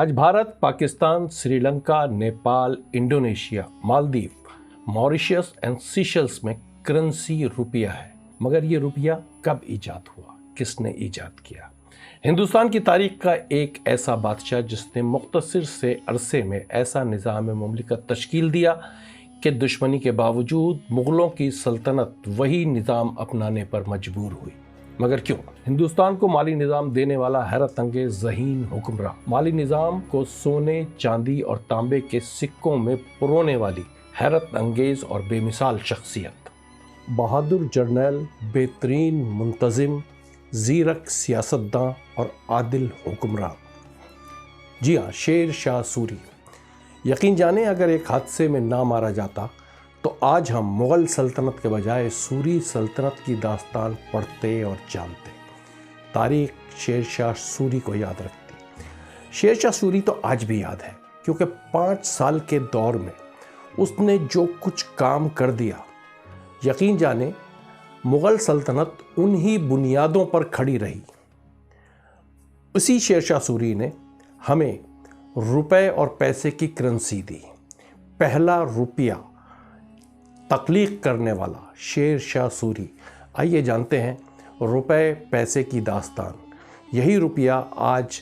आज Bharat, Pakistan, Sri Lanka, Nepal, Indonesia, Maldives, Mauritius and सीशल्स में currency रुपया है। मगर ये रुपया कब ईजाद हुआ, किसने ईजाद किया? हिंदुस्तान की तारीख का एक ऐसा बादशाह जिसने मुख्तसर से अरसे में ऐसा निज़ाम मुमलिकत तश्कील दिया कि दुश्मनी के बावजूद मुग़लों की सल्तनत वही निज़ाम अपनाने पर मजबूर हुई। मगर क्यों? हिंदुस्तान को माली निज़ाम देने वाला हैरत अंगेज ज़हीन हुक्मरान, माली निज़ाम को सोने, चांदी और तांबे के सिक्कों में पुरोने वाली हैरत अंगेज और बेमिसाल शख्सियत, बहादुर जर्नैल, बेहतरीन मुंतज़िम, ज़ीरक सियासतदां और आदिल हुक्मरान। जी हाँ, शेर शाह सूरी। यकीन जाने अगर एक हादसे में ना मारा जाता तो आज हम मुग़ल सल्तनत के बजाय सूरी सल्तनत की दास्तान पढ़ते और जानते। तारीख़ शेर शाह सूरी को याद रखती। शेर शाह सूरी तो आज भी याद है, क्योंकि 5 साल के दौर में उसने जो कुछ काम कर दिया, यकीन जाने मुग़ल सल्तनत उन्हीं बुनियादों पर खड़ी रही। उसी शेर शाह सूरी ने हमें रुपए और पैसे की करेंसी दी। पहला रुपया तख्लीक करने वाला शेर शाह सूरी। आइए जानते हैं रुपए पैसे की दास्तान। यही रुपया आज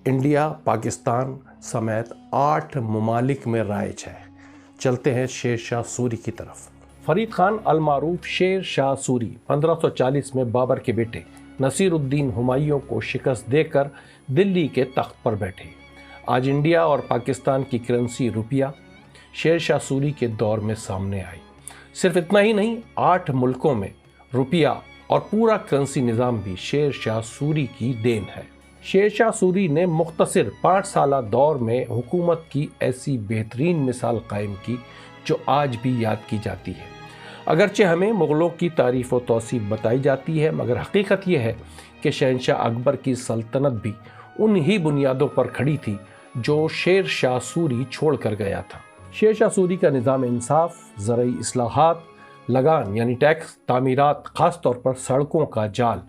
इंडिया, पाकिस्तान समेत 8 ममालिक में राइज है। चलते हैं शेर शाह सूरी की तरफ। फरीद खान अल मारूफ शेर शाह सूरी 1540 में बाबर के बेटे नसीरुद्दीन हुमायूं को शिकस्त देकर दिल्ली के तख्त पर बैठे। आज इंडिया और पाकिस्तान की करेंसी रुपया शेर शाह सूरी के दौर में सामने आई। सिर्फ इतना ही नहीं, 8 मुल्कों में रुपया और पूरा करेंसी निज़ाम भी शेर शाह सूरी की देन है। शेर शाह सूरी ने मुख्तसर 5 साला दौर में हुकूमत की ऐसी बेहतरीन मिसाल कायम की जो आज भी याद की जाती है। अगरचे हमें मुग़लों की तारीफ़ व तौसीफ़ बताई जाती है, मगर हकीकत यह है कि शहंशाह अकबर की सल्तनत भी उन्हीं बुनियादों पर खड़ी थी जो शेर शाह सूरी छोड़ कर गया था। शेर शाह सूरी का निज़ाम इंसाफ, ज़रई इस्लाहात, लगान यानी टैक्स, तामीरात, ख़ास तौर पर सड़कों का जाल,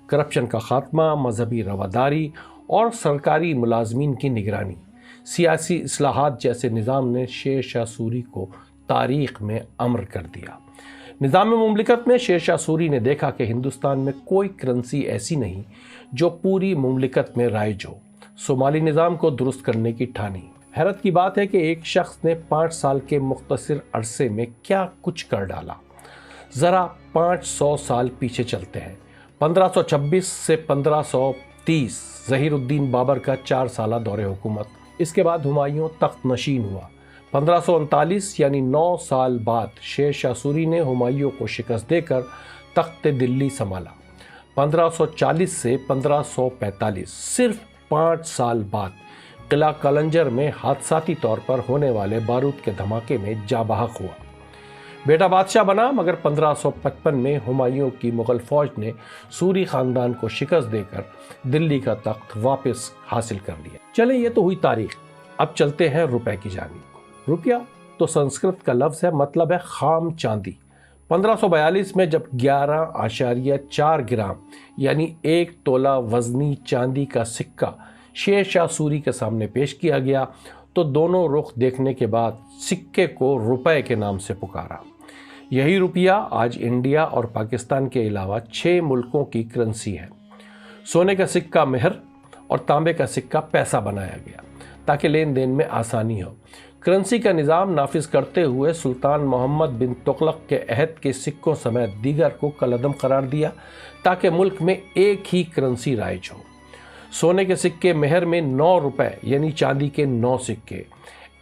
करप्शन का ख़ात्मा, मजहबी रवादारी और सरकारी मुलाजमीन की निगरानी, सियासी इस्लाहात जैसे निज़ाम ने शेर शाह सूरी को तारीख़ में अमर कर दिया। निज़ाम मुमलिकत में शेर शाह सूरी ने देखा कि हिंदुस्तान में कोई करेंसी ऐसी नहीं जो पूरी मुमलिकत में राइज हो। सोमाली निज़ाम को दुरुस्त करने की ठानी। हैरत की बात है कि एक शख्स ने 5 साल के मुख्तसर अरसे में क्या कुछ कर डाला। ज़रा 500 साल पीछे चलते हैं। 1526 से 1530 ज़हीरुद्दीन बाबर का 4 साला दौरे हुकूमत। इसके बाद हुमायूं तख्त नशीन हुआ। 1539 यानी 9 साल बाद शेर शाह सूरी ने हुमायूं को शिकस्त देकर तख्त दिल्ली संभाला। 1540 से 1545 सिर्फ 5 साल बाद किला कलंजर में हादसाती तौर पर होने वाले बारूद के धमाके में जा बहक हुआ। बेटा बादशाह बना, मगर 1555 में हुमायूं की मुग़ल फ़ौज ने सूरी ख़ानदान को शिकस्त देकर दिल्ली का तख्त वापस हासिल कर लिया। चलें, ये तो हुई तारीख़। अब चलते हैं रुपए की जानिब। रुपया तो संस्कृत का लफ्ज़ है, मतलब है खाम चांदी। 1542 में जब 11.4 ग्राम यानी 1 तोला वज़नी चांदी का सिक्का शेर शाह सूरी के सामने पेश किया गया तो दोनों रुख देखने के बाद सिक्के को रुपए के नाम से पुकारा। यही रुपया आज इंडिया और पाकिस्तान के अलावा 6 मुल्कों की करेंसी है। सोने का सिक्का मेहर और तांबे का सिक्का पैसा बनाया गया ताकि लेन देन में आसानी हो। करेंसी का निज़ाम नाफिज करते हुए सुल्तान मोहम्मद बिन तुगलक के अहद के सिक्कों समेत दीगर को कलअदम करार दिया ताकि मुल्क में एक ही करेंसी राइज हो। सोने के सिक्के मेहर में 9 रुपए यानी चांदी के 9 सिक्के,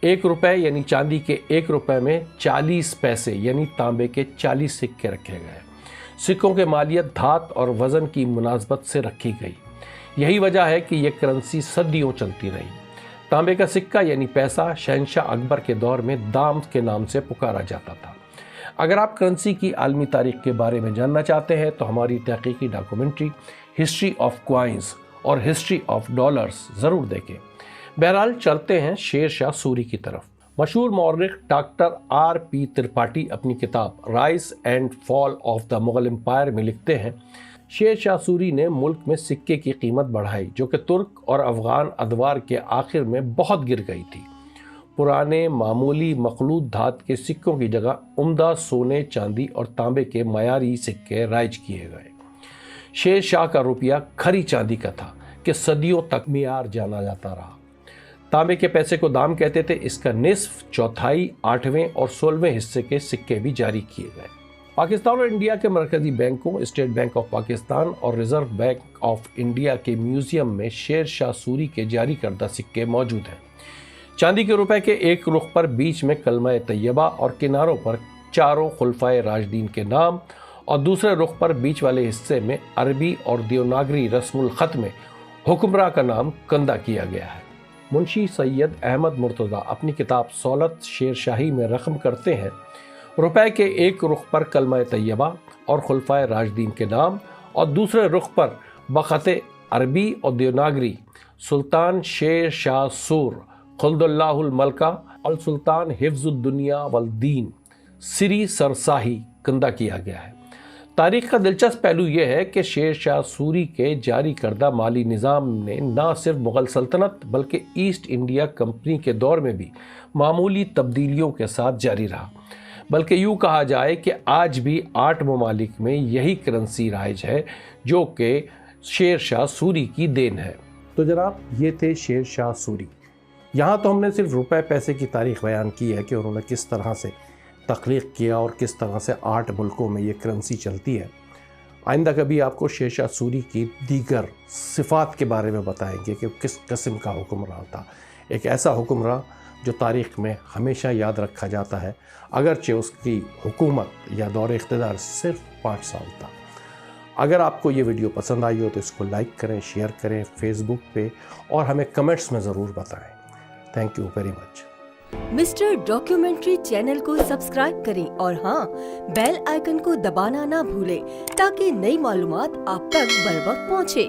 1 रुपए यानी चांदी के 1 रुपए में 40 पैसे यानी तांबे के 40 सिक्के रखे गए। सिक्कों के मालियत धात और वज़न की मुनासबत से रखी गई। यही वजह है कि यह करेंसी सदियों चलती रही। तांबे का सिक्का यानी पैसा शहंशाह अकबर के दौर में दाम के नाम से पुकारा जाता था। अगर आप करेंसी की आलमी तारीख के बारे में जानना चाहते हैं तो हमारी तहकीकी डॉक्यूमेंट्री हिस्ट्री ऑफ क्वाइंस और हिस्ट्री ऑफ डॉलर्स ज़रूर देखें। बहरहाल चलते हैं शेर शाह सूरी की तरफ। मशहूर मौर्रिख डॉक्टर R.P. त्रिपाठी अपनी किताब rise and fall of the Mughal empire में लिखते हैं شیر شاہ سوری نے ملک میں سکے کی قیمت بڑھائی جو کہ ترک اور افغان ادوار کے آخر میں بہت گر گئی تھی۔ پرانے معمولی مخلوط دھات کے سکوں کی جگہ عمدہ سونے، چاندی اور تانبے کے معیاری سکے رائج کیے گئے۔ شیر شاہ کا روپیہ کھری چاندی کا تھا کہ صدیوں تک معیار جانا جاتا رہا۔ تانبے کے پیسے کو دام کہتے تھے، اس کا نصف، چوتھائی، 8ویں اور 16ویں حصے کے سکے بھی جاری کیے گئے۔ پاکستان اور انڈیا کے مرکزی بینکوں، اسٹیٹ بینک آف پاکستان اور ریزرو بینک آف انڈیا کے میوزیم میں شیر شاہ سوری کے جاری کردہ سکے موجود ہیں۔ چاندی کے روپے کے ایک رخ پر بیچ میں کلمہ طیبہ اور کناروں پر چاروں خلفائے راشدین کے نام، اور دوسرے رخ پر بیچ والے حصے میں عربی اور دیوناگری رسم الخط میں حکمراں کا نام کندہ کیا گیا ہے۔ منشی سید احمد مرتضیٰ اپنی کتاب سولت شیر شاہی میں رقم کرتے ہیں، روپے کے ایک رخ پر کلمہ طیبہ اور خلفائے راشدین کے نام، اور دوسرے رخ پر بخط عربی اور دیوناگری سلطان شیر شاہ سور خلد اللہ الملکہ السلطان حفظ الدنیا والدین سری سرساہی کندہ کیا گیا ہے۔ تاریخ کا دلچسپ پہلو یہ ہے کہ شیر شاہ سوری کے جاری کردہ مالی نظام نے نہ صرف مغل سلطنت بلکہ ایسٹ انڈیا کمپنی کے دور میں بھی معمولی تبدیلیوں کے ساتھ جاری رہا، بلکہ یوں کہا جائے کہ آج بھی 8 ممالک میں یہی کرنسی رائج ہے جو کہ شیر شاہ سوری کی دین ہے۔ تو جناب یہ تھے شیر شاہ سوری۔ یہاں تو ہم نے صرف روپے پیسے کی تاریخ بیان کی ہے کہ انہوں نے کس طرح سے تخلیق کیا اور کس طرح سے 8 ملکوں میں یہ کرنسی چلتی ہے۔ آئندہ کبھی آپ کو شیر شاہ سوری کی دیگر صفات کے بارے میں بتائیں گے کہ کس قسم کا حکمراں تھا، ایک ایسا حکمراں جو تاریخ میں ہمیشہ یاد رکھا جاتا ہے، اگرچہ اس کی حکومت یا دور اقتدار صرف 5 سال تھا۔ اگر آپ کو یہ ویڈیو پسند آئی ہو تو اس کو لائک کریں، شیئر کریں فیس بک پہ، اور ہمیں کمنٹس میں ضرور بتائیں۔ Thank you very much. Mister documentary channel کو سبسکرائب کریں اور ہاں بیل آئیکن کو دبانا نہ بھولیں تاکہ نئی معلومات آپ تک بر وقت پہنچے۔